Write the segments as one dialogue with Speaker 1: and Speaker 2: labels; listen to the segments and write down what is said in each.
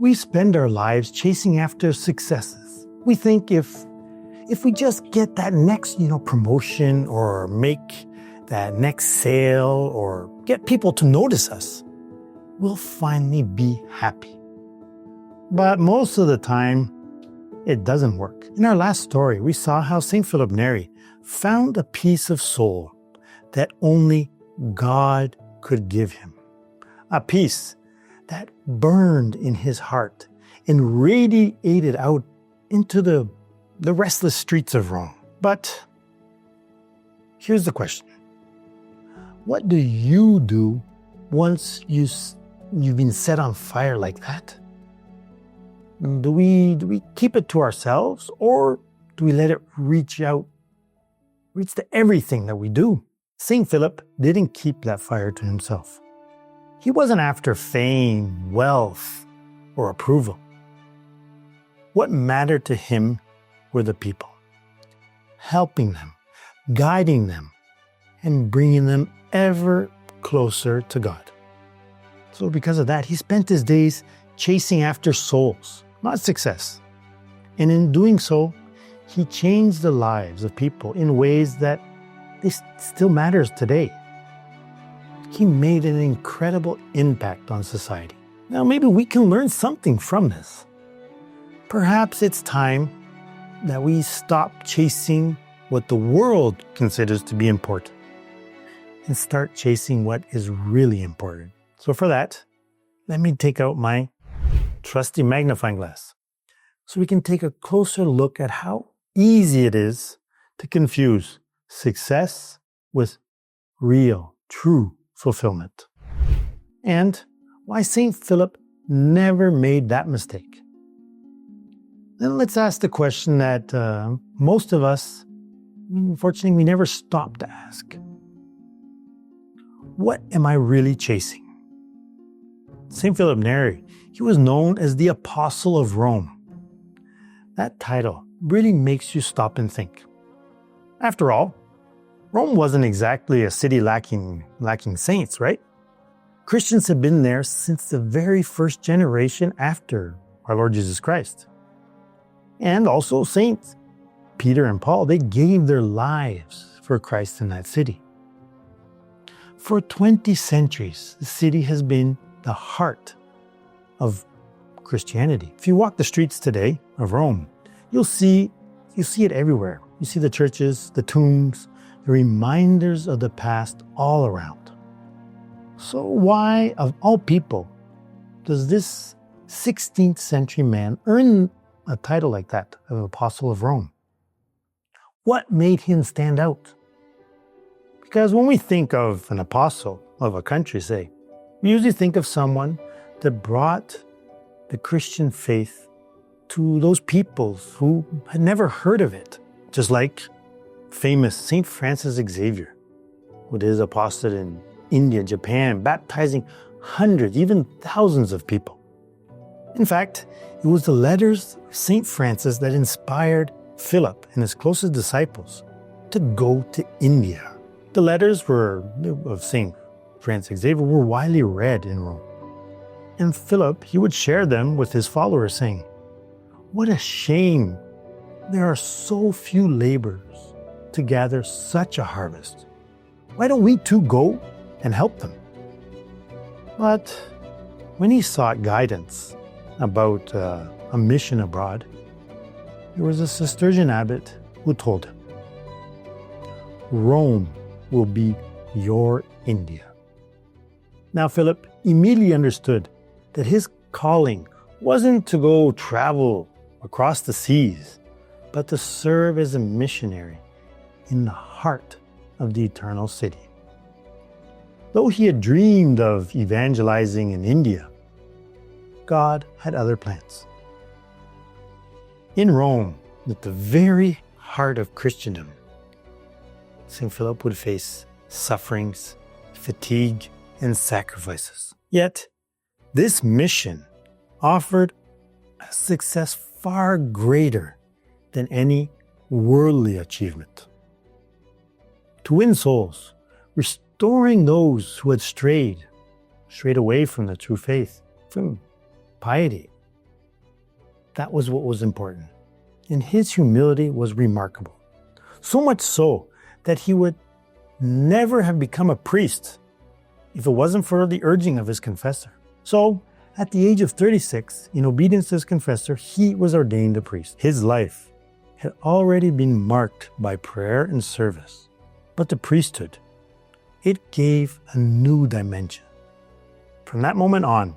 Speaker 1: We spend our lives chasing after successes. We think if we just get that next, promotion or make that next sale or get people to notice us, we'll finally be happy. But most of the time, it doesn't work. In our last story, we saw how St. Philip Neri found a peace of soul that only God could give him. A peace that burned in his heart and radiated out into the restless streets of Rome. But here's the question. What do you do once you've been set on fire like that? Do we keep it to ourselves, or do we let it reach to everything that we do? St. Philip didn't keep that fire to himself. He wasn't after fame, wealth, or approval. What mattered to him were the people, helping them, guiding them, and bringing them ever closer to God. So because of that, he spent his days chasing after souls, not success. And in doing so, he changed the lives of people in ways that still matters today. He made an incredible impact on society. Now maybe we can learn something from this. Perhaps it's time that we stop chasing what the world considers to be important and start chasing what is really important. So for that, let me take out my trusty magnifying glass so we can take a closer look at how easy it is to confuse success with real, true fulfillment, and why St. Philip never made that mistake. Then let's ask the question that most of us, unfortunately, we never stop to ask. What am I really chasing? St. Philip Neri, he was known as the Apostle of Rome. That title really makes you stop and think. After all, Rome wasn't exactly a city lacking saints, right? Christians had been there since the very first generation after our Lord Jesus Christ. And also Saints Peter and Paul, they gave their lives for Christ in that city. For 20 centuries, the city has been the heart of Christianity. If you walk the streets today of Rome, you'll see it everywhere. You see the churches, the tombs, the reminders of the past all around. So why, of all people, does this 16th century man earn a title like that of Apostle of Rome? What made him stand out? Because when we think of an apostle of a country, say, we usually think of someone that brought the Christian faith to those peoples who had never heard of it, just like famous St. Francis Xavier, who did his apostolate in India, Japan, baptizing hundreds, even thousands of people. In fact, it was the letters of St. Francis that inspired Philip and his closest disciples to go to India. The letters of St. Francis Xavier were widely read in Rome. And Philip, he would share them with his followers, saying, "What a shame there are so few laborers to gather such a harvest. Why don't we too go and help them?" But when he sought guidance about a mission abroad, there was a Cistercian abbot who told him, "Rome will be your India." Now Philip immediately understood that his calling wasn't to go travel across the seas, but to serve as a missionary in the heart of the eternal city. Though he had dreamed of evangelizing in India, God had other plans. In Rome, at the very heart of Christendom, St. Philip would face sufferings, fatigue, and sacrifices. Yet, this mission offered a success far greater than any worldly achievement. To win souls, restoring those who had strayed away from the true faith, from piety, That was what was important. And his humility was remarkable. So much so that he would never have become a priest if it wasn't for the urging of his confessor. So, at the age of 36, in obedience to his confessor, he was ordained a priest. His life had already been marked by prayer and service. But the priesthood, it gave a new dimension. From that moment on,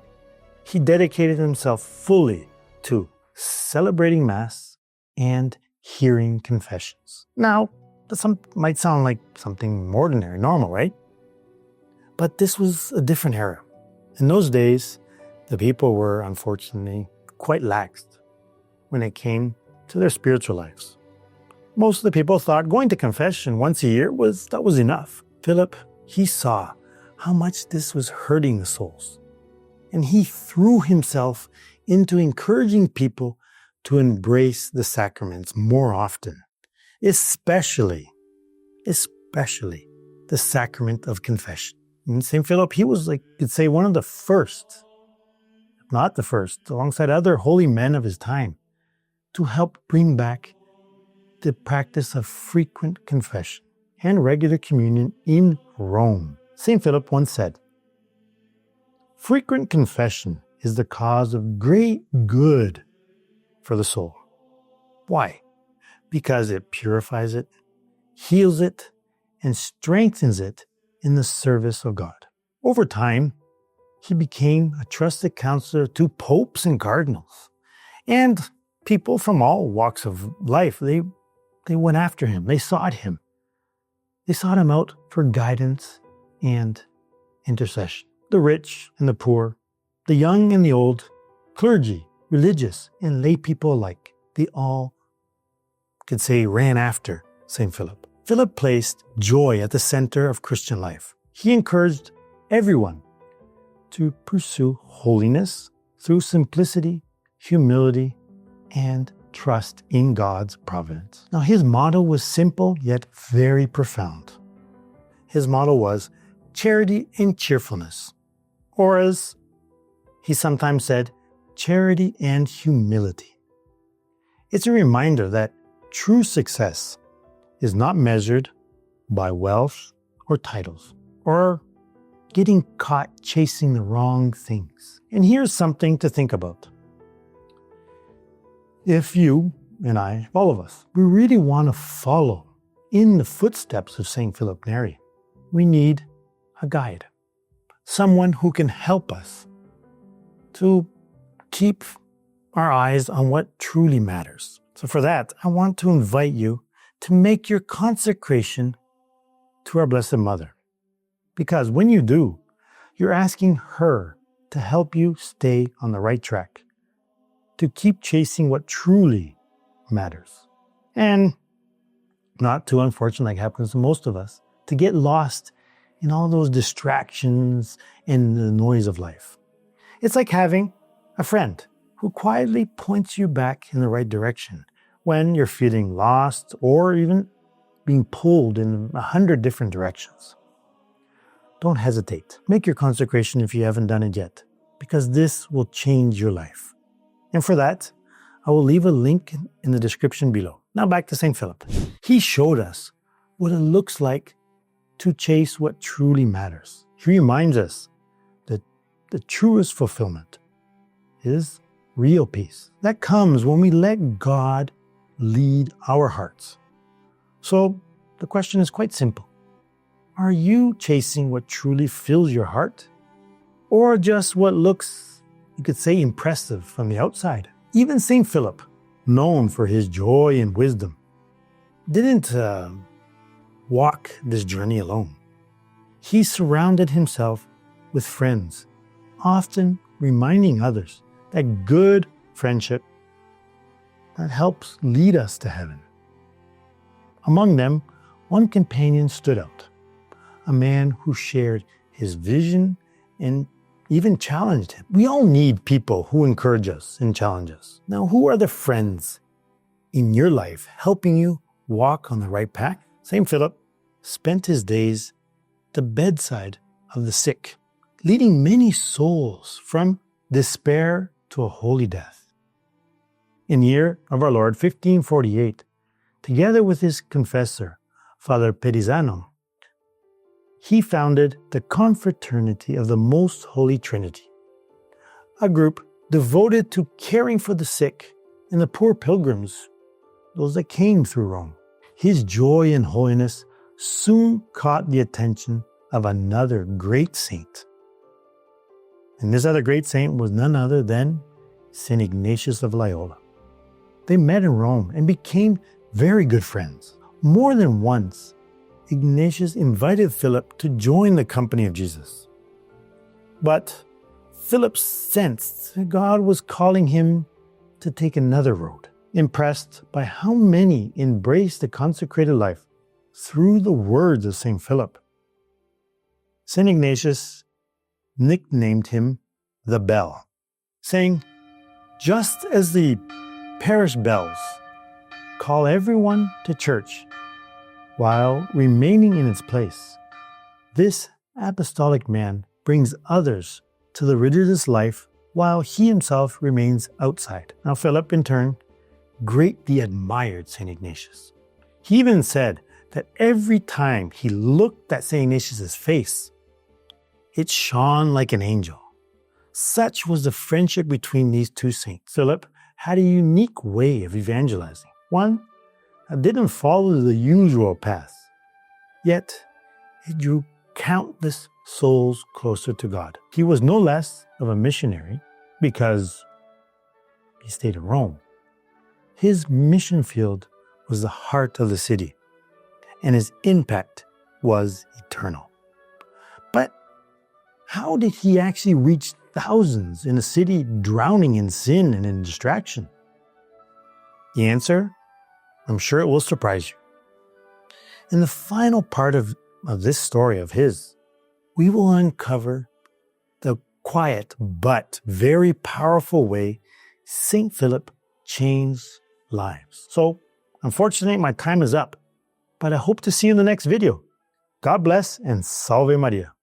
Speaker 1: he dedicated himself fully to celebrating Mass and hearing confessions. Now, that might sound like something ordinary, normal, right? But this was a different era. In those days, the people were, unfortunately, quite lax when it came to their spiritual lives. Most of the people thought going to confession once a year was enough. Philip, he saw how much this was hurting the souls. And he threw himself into encouraging people to embrace the sacraments more often, especially the sacrament of confession. And St. Philip, he was you'd say one of the first, if not the first, alongside other holy men of his time, to help bring back the practice of frequent confession and regular communion in Rome. St. Philip once said, "Frequent confession is the cause of great good for the soul." Why? Because it purifies it, heals it, and strengthens it in the service of God. Over time, he became a trusted counselor to popes and cardinals. And people from all walks of life, they went after him. They sought him. They sought him out for guidance and intercession. The rich and the poor, the young and the old, clergy, religious, and lay people alike, they all could say ran after St. Philip. Philip placed joy at the center of Christian life. He encouraged everyone to pursue holiness through simplicity, humility, and trust in God's providence. Now, his motto was simple yet very profound. His motto was charity and cheerfulness, or as he sometimes said, charity and humility. It's a reminder that true success is not measured by wealth or titles, or getting caught chasing the wrong things. And here's something to think about. If you and I, all of us, we really want to follow in the footsteps of St. Philip Neri, we need a guide, someone who can help us to keep our eyes on what truly matters. So for that, I want to invite you to make your consecration to our Blessed Mother. Because when you do, you're asking her to help you stay on the right track, to keep chasing what truly matters. And not too unfortunate, like happens to most of us, to get lost in all those distractions and the noise of life. It's like having a friend who quietly points you back in the right direction when you're feeling lost or even being pulled in 100 different directions. Don't hesitate. Make your consecration if you haven't done it yet, because this will change your life. And for that, I will leave a link in the description below. Now back to St. Philip. He showed us what it looks like to chase what truly matters. He reminds us that the truest fulfillment is real peace. That comes when we let God lead our hearts. So the question is quite simple. Are you chasing what truly fills your heart? Or just what looks, you could say, impressive from the outside? Even St. Philip, known for his joy and wisdom, didn't walk this journey alone. He surrounded himself with friends, often reminding others that good friendship that helps lead us to heaven. Among them, one companion stood out, a man who shared his vision and even challenged him. We all need people who encourage us and challenge us. Now, who are the friends in your life helping you walk on the right path? St. Philip spent his days at the bedside of the sick, leading many souls from despair to a holy death. In the year of our Lord 1548, together with his confessor, Father Pedizano, he founded the Confraternity of the Most Holy Trinity, a group devoted to caring for the sick and the poor pilgrims, those that came through Rome. His joy and holiness soon caught the attention of another great saint. And this other great saint was none other than St. Ignatius of Loyola. They met in Rome and became very good friends. More than once, Ignatius invited Philip to join the company of Jesus. But Philip sensed that God was calling him to take another road. Impressed by how many embraced the consecrated life through the words of St. Philip, St. Ignatius nicknamed him the Bell, saying, just as the parish bells call everyone to church while remaining in its place, this apostolic man brings others to the religious life while he himself remains outside. Now, Philip, in turn, greatly admired St. Ignatius. He even said that every time he looked at St. Ignatius' face, it shone like an angel. Such was the friendship between these two saints. Philip had a unique way of evangelizing, one that didn't follow the usual path, yet it drew countless souls closer to God. He was no less of a missionary because he stayed in Rome. His mission field was the heart of the city, and his impact was eternal. But how did he actually reach thousands in a city drowning in sin and in distraction? The answer, I'm sure it will surprise you. In the final part of this story of his, we will uncover the quiet but very powerful way St. Philip changed lives. So, unfortunately, my time is up, but I hope to see you in the next video. God bless and Salve Maria.